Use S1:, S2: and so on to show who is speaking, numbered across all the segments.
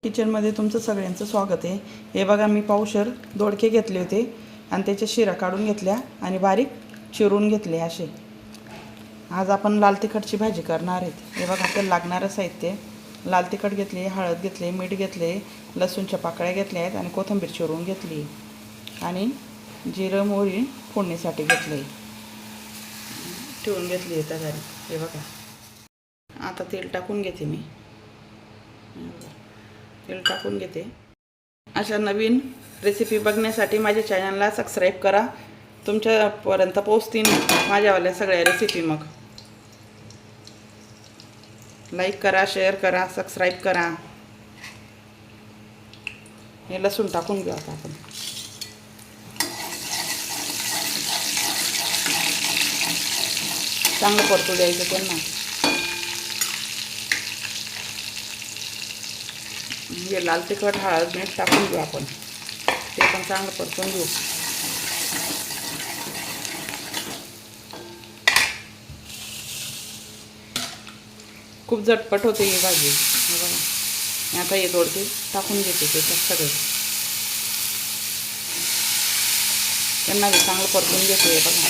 S1: किचनमध्ये तुमचं सगळ्यांचं स्वागत आहे। हे बघा, मी पावशर दोडके घेतले होते आणि त्याच्या शिरा काढून घेतल्या आणि बारीक चिरून घेतले असे। आज आपण लाल तिखटची भाजी करणार आहेत। हे बघा, त्याला लागणारं साहित्य: लाल तिखट घेतले, हळद घेतले, मीठ घेतले, लसूणच्या पाकळ्या घेतल्या आहेत आणि कोथिंबीर चिरून घेतली आणि जिरं मोहरी फोडणीसाठी घेतले, ठेवून घेतली आहे तगारी। हे बघा, आता तेल टाकून घेते मी। तेल टाकून घेते। अशा नवीन रेसिपी बघण्यासाठी माझ्या चॅनलला सबस्क्राईब करा। तुमच्यापर्यंत पोहोचतील माझ्यावाल्या सगळ्या रेसिपी। मग लाईक करा, शेअर करा, सबस्क्राईब करा। हे लसूण टाकून घेऊ आता आपण। चांगलं परतू द्यायचं त्यांना। हे लाल तिखट, हळद, मीठ टाकून घेऊ आपण। ते पण चांगलं परतून घेऊ। खूप झटपट होते ही भाजी। हे बघा, मी आता हे दोडके टाकून घेते त्याच्यात सगळे। त्यांना मी चांगलं परतून घेते। हे बघा,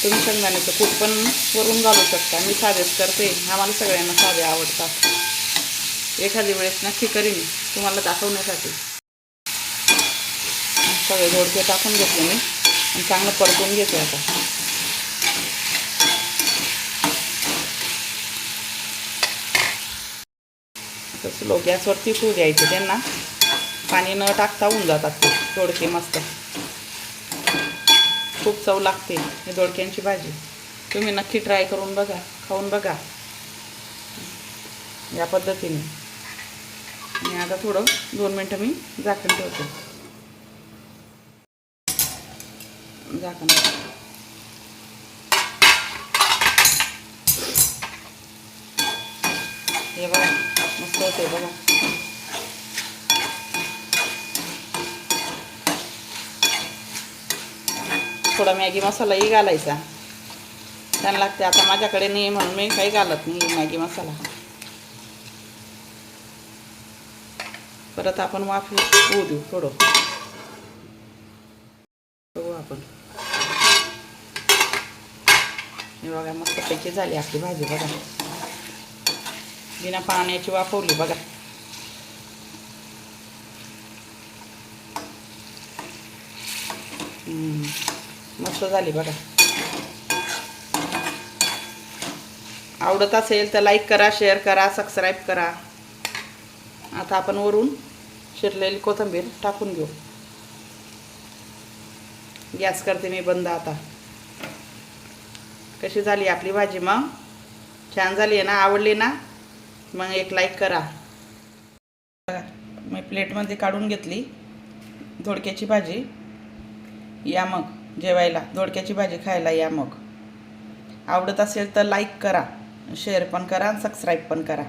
S1: तुम्ही शेंगदाण्याचं कूट पण वरून घालू शकता। मी साधेच करते, आम्हाला सगळ्यांना साधे आवडतात। एखादी वेळेस नक्की करीन तुम्हाला दाखवण्यासाठी। सगळे दोडके टाकून घेतले मी आणि चांगलं परतून घेते आता। आता स्लो गॅसवरती ठेवू द्यायचे त्यांना। पाणी न टाकता होऊन जातात ते दोडके मस्त। खूप चव लागते ही दोडक्यांची भाजी। तुम्ही नक्की ट्राय करून बघा, खाऊन बघा या पद्धतीने। आणि आता थोडं 2 मिनटं मी झाकण ठेवते। झाकण हे बघा, मस्त होते बघा। थोडा मॅगी मसालाही घालायचा, छान लागते। आता माझ्याकडे नाही म्हणून मी काही घालत नाही मॅगी मसाला। परत आपण वाफ होऊ देऊ थोडं, बघू आपण। हे बघा, मस्तपैकी झाली आपली भाजी बघा। बिना पाण्याची वाफवली बघा। मस्त झाली बघा। आवडत असेल तर लाईक करा, शेअर करा, सबस्क्राईब करा। आता आपण वरून चिरलेली कोथिंबीर टाकून घेऊ। गॅस करते मी बंद आता। कशी झाली आपली भाजी? मग छान झाली आहे ना? आवडली ना? मग एक लाईक करा। बघा, मी प्लेटमध्ये काढून घेतली दोडक्याची भाजी। या मग जेवायला, दोडक्याची भाजी खायला या मग। आवडत असेल तर लाईक करा, शेअर पण करा, सबस्क्राईब पण करा।